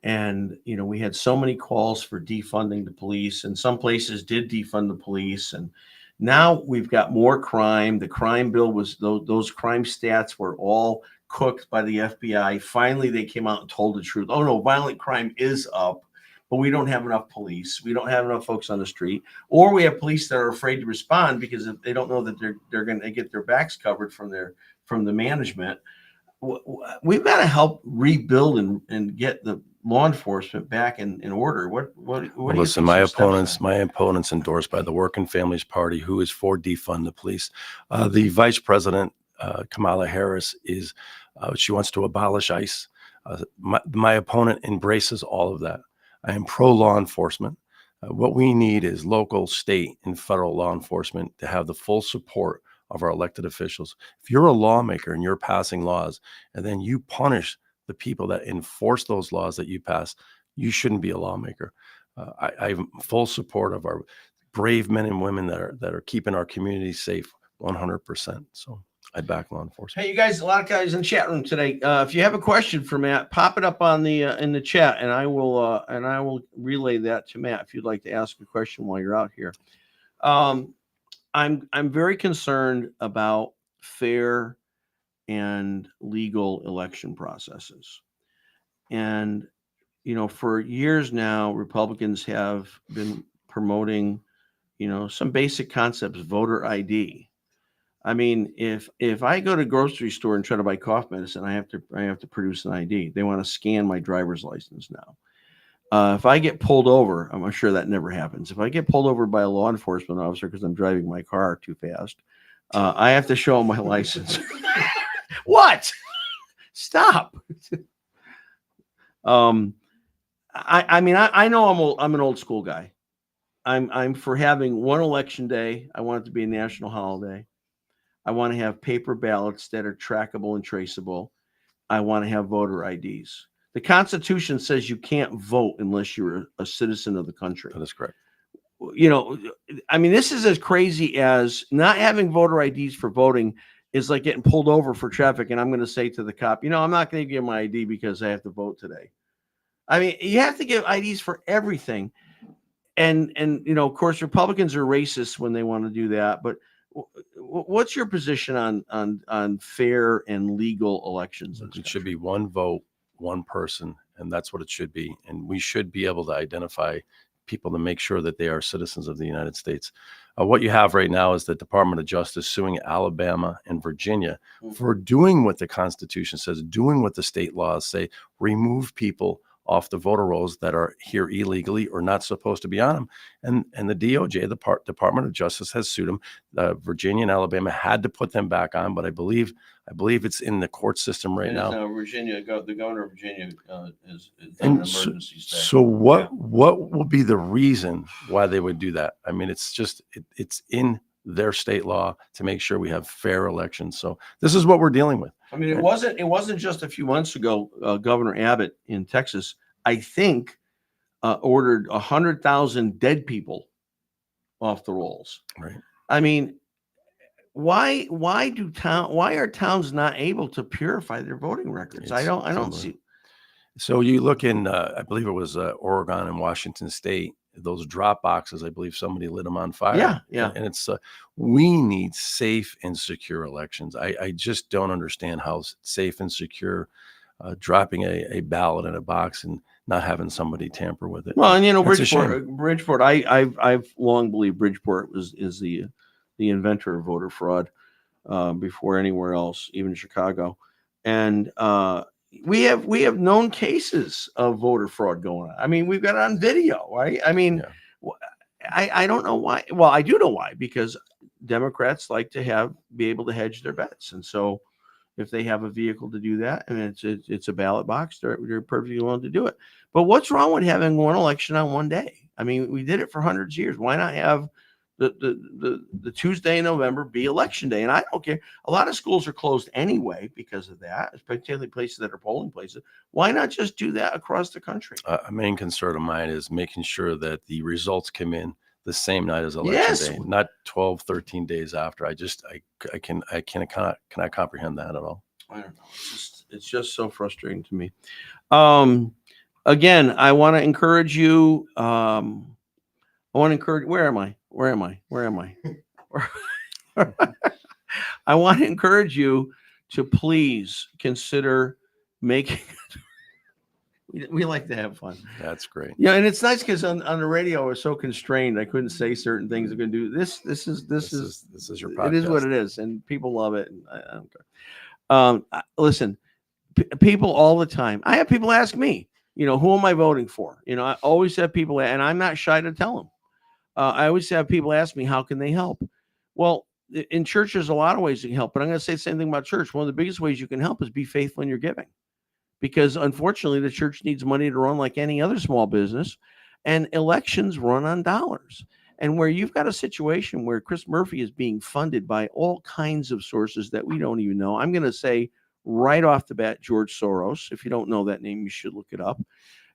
And, we had so many calls for defunding the police, and some places did defund the police. And now we've got more crime. The crime bill was those crime stats were all cooked by the FBI. Finally, they came out and told the truth. Oh, no, violent crime is up, but we don't have enough police. We don't have enough folks on the street, or we have police that are afraid to respond because they don't know that they're going to get their backs covered from the management. We've got to help rebuild and get the law enforcement back in order. What Listen, my opponents endorsed by the Working Families Party, who is for defund the police. The Vice President, Kamala Harris, she wants to abolish ICE. My opponent embraces all of that. I am pro law enforcement. What we need is local, state, and federal law enforcement to have the full support of our elected officials. If you're a lawmaker and you're passing laws and then you punish the people that enforce those laws that you pass, you shouldn't be a lawmaker. I have full support of our brave men and women that are keeping our communities safe 100%. So I back law enforcement. Hey, you guys, a lot of guys in the chat room today. If you have a question for Matt, pop it up on the in the chat, and I will relay that to Matt if you'd like to ask a question while you're out here. I'm very concerned about fair and legal election processes. And, for years now, Republicans have been promoting, some basic concepts, voter ID. I mean, if I go to a grocery store and try to buy cough medicine, I have to produce an ID. They want to scan my driver's license now. If I get pulled over, I'm sure that never happens. If I get pulled over by a law enforcement officer because I'm driving my car too fast, I have to show them my license. What? Stop. I mean, I know I'm an old school guy. I'm for having one election day. I want it to be a national holiday. I want to have paper ballots that are trackable and traceable. I want to have voter IDs. The Constitution says you can't vote unless you're a citizen of the country. That is correct. I mean, this is as crazy as not having voter IDs for voting is like getting pulled over for traffic. And I'm going to say to the cop, I'm not going to give my ID because I have to vote today. I mean, you have to give IDs for everything. And of course, Republicans are racist when they want to do that. But what's your position on fair and legal elections? It should be one vote, one person, and that's what it should be. And we should be able to identify people to make sure that they are citizens of the United States. What you have right now is the Department of Justice suing Alabama and Virginia for doing what the Constitution says, doing what the state laws say, remove people off the voter rolls that are here illegally or not supposed to be on them. And the DOJ, the Department of Justice, has sued them. Virginia and Alabama had to put them back on, but I believe it's in the court system right now. Virginia, the governor of Virginia is in an emergency state. So what will be the reason why they would do that? I mean, it's in their state law to make sure we have fair elections. So this is what we're dealing with. I mean, it wasn't just a few months ago. Governor Abbott in Texas, I think, ordered 100,000 dead people off the rolls. Right. I mean, why are towns not able to purify their voting records? I don't see. So you look in, I believe it was Oregon and Washington State, those drop boxes, I believe somebody lit them on fire. Yeah. And it's, we need safe and secure elections. I just don't understand how safe and secure dropping a ballot in a box and not having somebody tamper with it. Well, and That's Bridgeport, I've long believed Bridgeport is the inventor of voter fraud before anywhere else, even Chicago. And we have known cases of voter fraud going on. I mean, we've got it on video, right? I mean, I don't know why. Well, I do know why, because Democrats like to be able to hedge their bets. And so if they have a vehicle to do that, and it's a ballot box, they're perfectly willing to do it. But what's wrong with having one election on one day? I mean, we did it for hundreds of years. Why not have the Tuesday in November be election day? And I don't care. A lot of schools are closed anyway because of that, particularly places that are polling places. Why not just do that across the country? A main concern of mine is making sure that the results come in the same night as election day, not 12, 13 days after. I cannot comprehend that at all. I don't know. It's just so frustrating to me. Again, I want to encourage you. Where am I? I want to encourage you to please consider making. We like to have fun. That's great. Yeah, and it's nice because on the radio I was so constrained I couldn't say certain things. I couldn't do this. This is your podcast. It is what it is, and people love it. And I don't care. Listen, people all the time. I have people ask me, who am I voting for? I always have people, and I'm not shy to tell them. I always have people ask me, how can they help? Well, in church, there's a lot of ways you can help, but I'm going to say the same thing about church. One of the biggest ways you can help is be faithful in your giving, because unfortunately, the church needs money to run like any other small business, and elections run on dollars. And where you've got a situation where Chris Murphy is being funded by all kinds of sources that we don't even know. I'm going to say right off the bat, George Soros. If you don't know that name, you should look it up.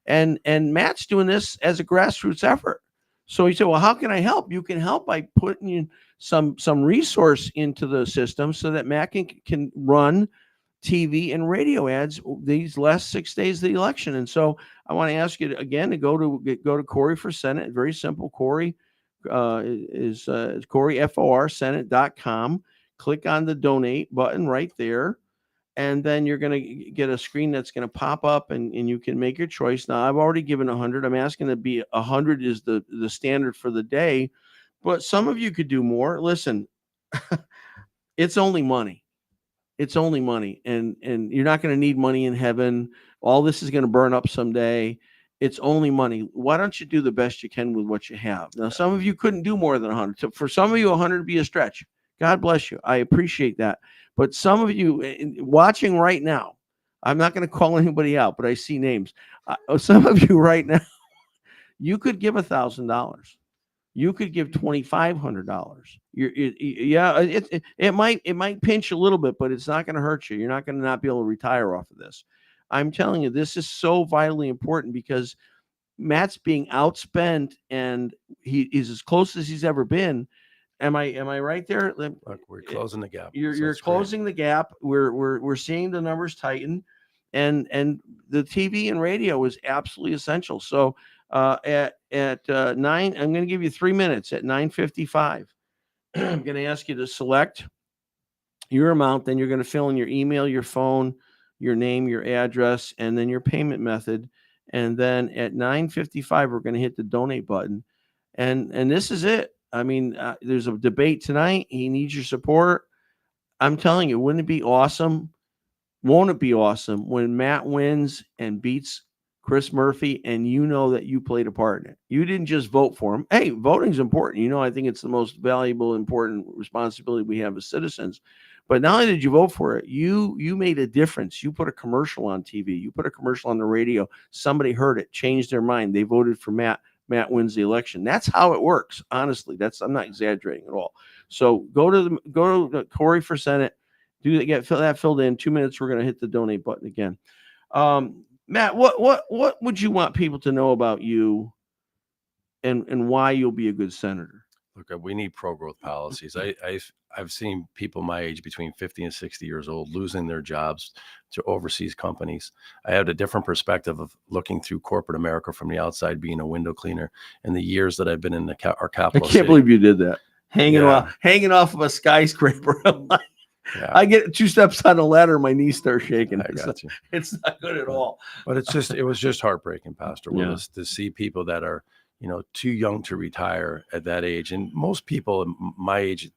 And Matt's doing this as a grassroots effort. So he said, well, how can I help? You can help by putting in some resource into the system so that Matt can run TV and radio ads these last 6 days of the election. And so I want to ask you again to go to Corey for Senate. Very simple. Corey is CoreyFORSenate.com. Click on the donate button right there. And then you're going to get a screen that's going to pop up, and you can make your choice. Now, I've already given 100. I'm asking to be 100 is the standard for the day. But some of you could do more. Listen, it's only money. It's only money. And you're not going to need money in heaven. All this is going to burn up someday. It's only money. Why don't you do the best you can with what you have? Now, some of you couldn't do more than 100. For some of you, 100 would be a stretch. God bless you. I appreciate that. But some of you watching right now, I'm not going to call anybody out, but I see names. Some of you right now, you could give $1,000. You could give $2,500. It might pinch a little bit, but it's not going to hurt you. You're not going to not be able to retire off of this. I'm telling you, this is so vitally important because Matt's being outspent, and he is as close as he's ever been. Am I right there? Look, we're closing the gap. You're closing the gap. We're seeing the numbers tighten, and the TV and radio is absolutely essential. So at 9, I'm going to give you 3 minutes. At 9:55, I'm going to ask you to select your amount. Then you're going to fill in your email, your phone, your name, your address, and then your payment method. And then at 9:55, we're going to hit the donate button, and this is it. I mean, there's a debate tonight. He needs your support. I'm telling you, wouldn't it be awesome? Won't it be awesome when Matt wins and beats Chris Murphy, and you know that you played a part in it? You didn't just vote for him. Hey, voting's important. I think it's the most valuable, important responsibility we have as citizens. But not only did you vote for it, you made a difference. You put a commercial on TV. You put a commercial on the radio. Somebody heard it, changed their mind. They voted for Matt. Matt wins the election. That's how it works. Honestly, I'm not exaggerating at all. So go to Corey for Senate. Get that filled in. 2 minutes. We're going to hit the donate button again. Matt, what would you want people to know about you, and why you'll be a good senator? Look, we need pro-growth policies. I've seen people my age, between 50 and 60 years old, losing their jobs to overseas companies. I had a different perspective of looking through corporate America from the outside, being a window cleaner, in the years that I've been in our capital. I can't believe you did that. Hanging off of a skyscraper. I get 2 steps on the ladder, my knees start shaking. It's not good at all. But it was just heartbreaking, Pastor Willis, to see people that are, too young to retire at that age. And most people my age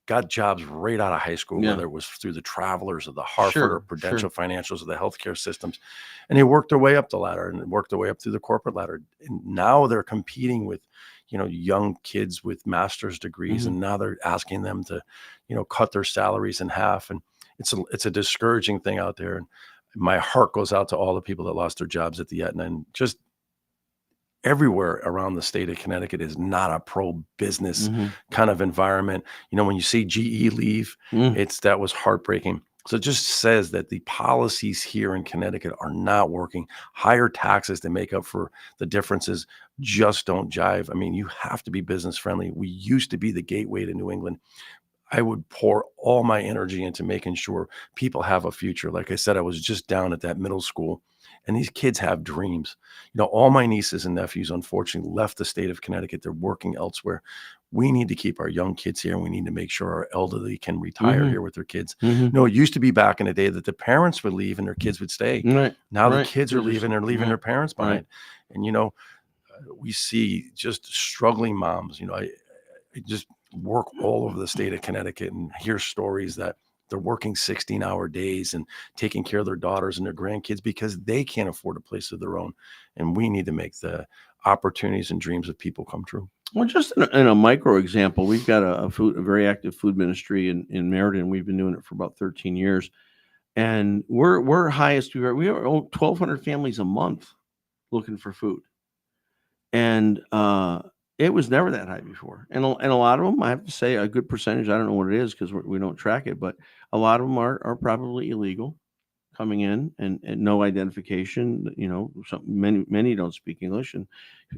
got jobs right out of high school, whether it was through the Travelers or the Hartford or Prudential Financials or the healthcare systems. And they worked their way up the ladder and worked their way up through the corporate ladder. And now they're competing with, young kids with master's degrees. And now they're asking them to, cut their salaries in half. And it's a discouraging thing out there. And my heart goes out to all the people that lost their jobs at the Aetna, and just everywhere around the state of Connecticut is not a pro-business kind of environment. When you see GE leave, that was heartbreaking. So it just says that the policies here in Connecticut are not working. Higher taxes to make up for the differences just don't jive. I mean, you have to be business friendly. We used to be the gateway to New England. I would pour all my energy into making sure people have a future. Like I said, I was just down at that middle school, and these kids have dreams. All my nieces and nephews, unfortunately, left the state of Connecticut. They're working elsewhere. We need to keep our young kids here, and we need to make sure our elderly can retire here with their kids. It used to be back in the day that the parents would leave and their kids would stay. Now the kids are leaving. They're leaving their parents behind. And, we see just struggling moms. I just work all over the state of Connecticut and hear stories that they're working 16-hour days and taking care of their daughters and their grandkids because they can't afford a place of their own. And we need to make the opportunities and dreams of people come true. Well, just in a micro example, we've got a very active food ministry in Meriden. We've been doing it for about 13 years. And we're highest. We are 1,200 families a month looking for food. And it was never that high before. And a lot of them, I have to say, a good percentage, I don't know what it is because we don't track it, but a lot of them are probably illegal coming in and no identification. Many don't speak English, and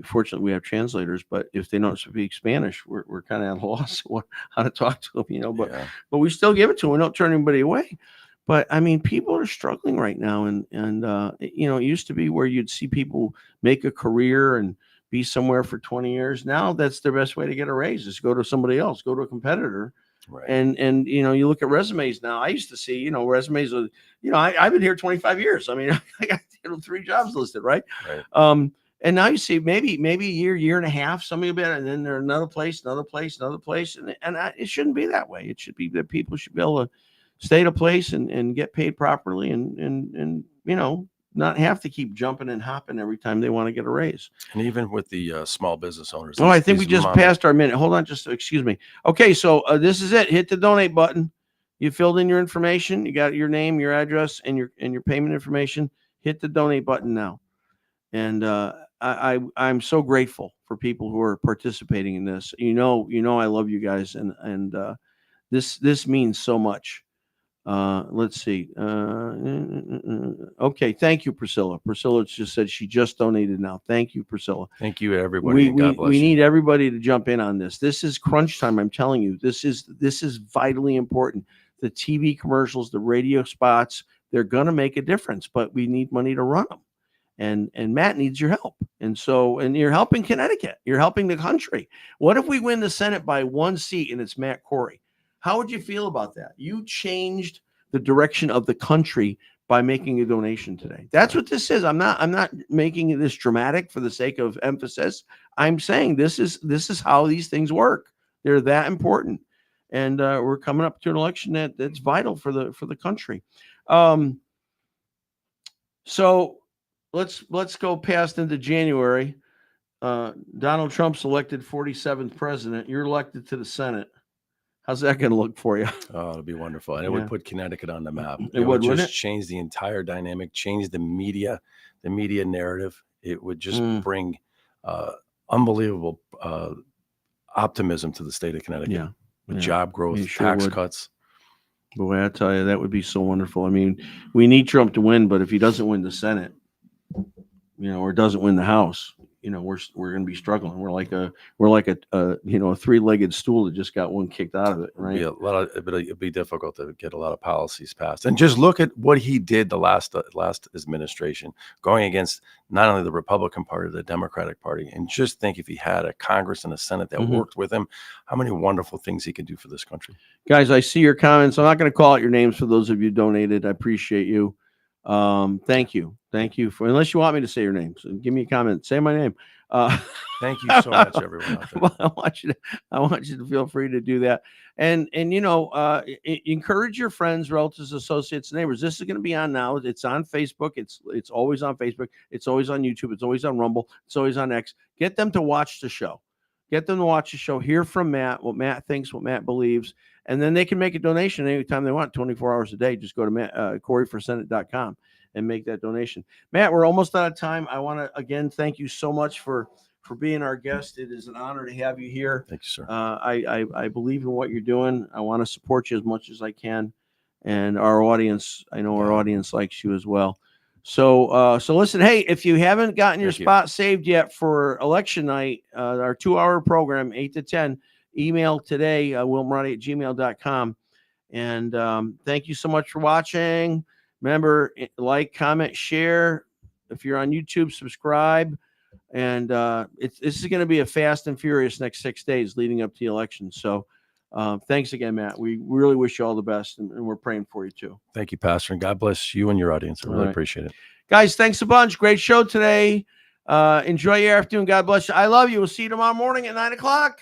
fortunately we have translators, but if they don't speak Spanish, we're kind of at a loss how to talk to them, but we still give it to them. We don't turn anybody away. But I mean, people are struggling right now. And it used to be where you'd see people make a career and be somewhere for 20 years. Now that's the best way to get a raise is go to somebody else, go to a competitor. Right. And you look at resumes now. I used to see, resumes of, I've been here 25 years. I mean, I got 3 jobs listed, right? And now you see maybe a year and a half, something about it, and then there's another place. And it shouldn't be that way. It should be that people should be able to stay at a place and get paid properly and not have to keep jumping and hopping every time they want to get a raise. And even with the small business owners. I think we just passed our minute. Hold on, just excuse me. Okay, so this is it. Hit the donate button. You filled in your information. You got your name, your address, and your payment information. Hit the donate button now. And I'm so grateful for people who are participating in this. I love you guys, and this means so much. Let's see. Okay. Thank you, Priscilla. Priscilla just said she just donated now. Thank you, Priscilla. Thank you, everybody. We need everybody to jump in on this. This is crunch time. I'm telling you, this is vitally important. The TV commercials, the radio spots, they're going to make a difference, but we need money to run them. And Matt needs your help. And you're helping Connecticut. You're helping the country. What if we win the Senate by 1 seat and it's Matt Corey? How would you feel about that? You changed the direction of the country by making a donation today. That's what this is. I'm not making this dramatic for the sake of emphasis. I'm saying this is how these things work. They're that important. And we're coming up to an election that's vital for the country. So let's go past into January. Donald Trump's elected 47th president. You're elected to the Senate. How's that going to look for you? Oh, it'll be wonderful. And it would put Connecticut on the map. It would just change the entire dynamic, change the media narrative. It would just bring unbelievable optimism to the state of Connecticut. Yeah. With job growth, sure tax would. cuts. Boy, I tell you, that would be so wonderful. I mean, we need Trump to win, but if he doesn't win the Senate, or doesn't win the House, we're going to be struggling. We're like a a three-legged stool that just got one kicked out of it, right? It'd be difficult to get a lot of policies passed. And just look at what he did the last administration, going against not only the Republican Party, the Democratic Party, and just think if he had a Congress and a Senate that worked with him, how many wonderful things he could do for this country. Guys, I see your comments. I'm not going to call out your names for those of you who donated. I appreciate you. Thank you for, unless you want me to say your names, give me a comment, say my name. Thank you so much, everyone out there. I want you to feel free to do that. And encourage your friends, relatives, associates, neighbors. This is going to be on now. It's on Facebook. It's always on Facebook. It's always on YouTube. It's always on Rumble. It's always on X. Get them to watch the show. Get them to watch the show, hear from Matt, what Matt thinks, what Matt believes, and then they can make a donation anytime they want, 24 hours a day. Just go to CoreyForSenate.com and make that donation. Matt, we're almost out of time. I want to, again, thank you so much for being our guest. It is an honor to have you here. Thank you, sir. I believe in what you're doing. I want to support you as much as I can. And our audience, I know our audience likes you as well. So listen, hey, if you haven't gotten your spot saved yet for election night, our 2-hour program, 8 to 10, email today, willmarotti@gmail.com. And thank you so much for watching. Remember, like, comment, share. If you're on YouTube, subscribe. And this is going to be a fast and furious next 6 days leading up to the election. So thanks again, Matt. We really wish you all the best, and we're praying for you too. Thank you, Pastor, and God bless you and your audience. I really appreciate it. Guys, thanks a bunch. Great show today. Enjoy your afternoon. God bless you. I love you. We'll see you tomorrow morning at 9 o'clock.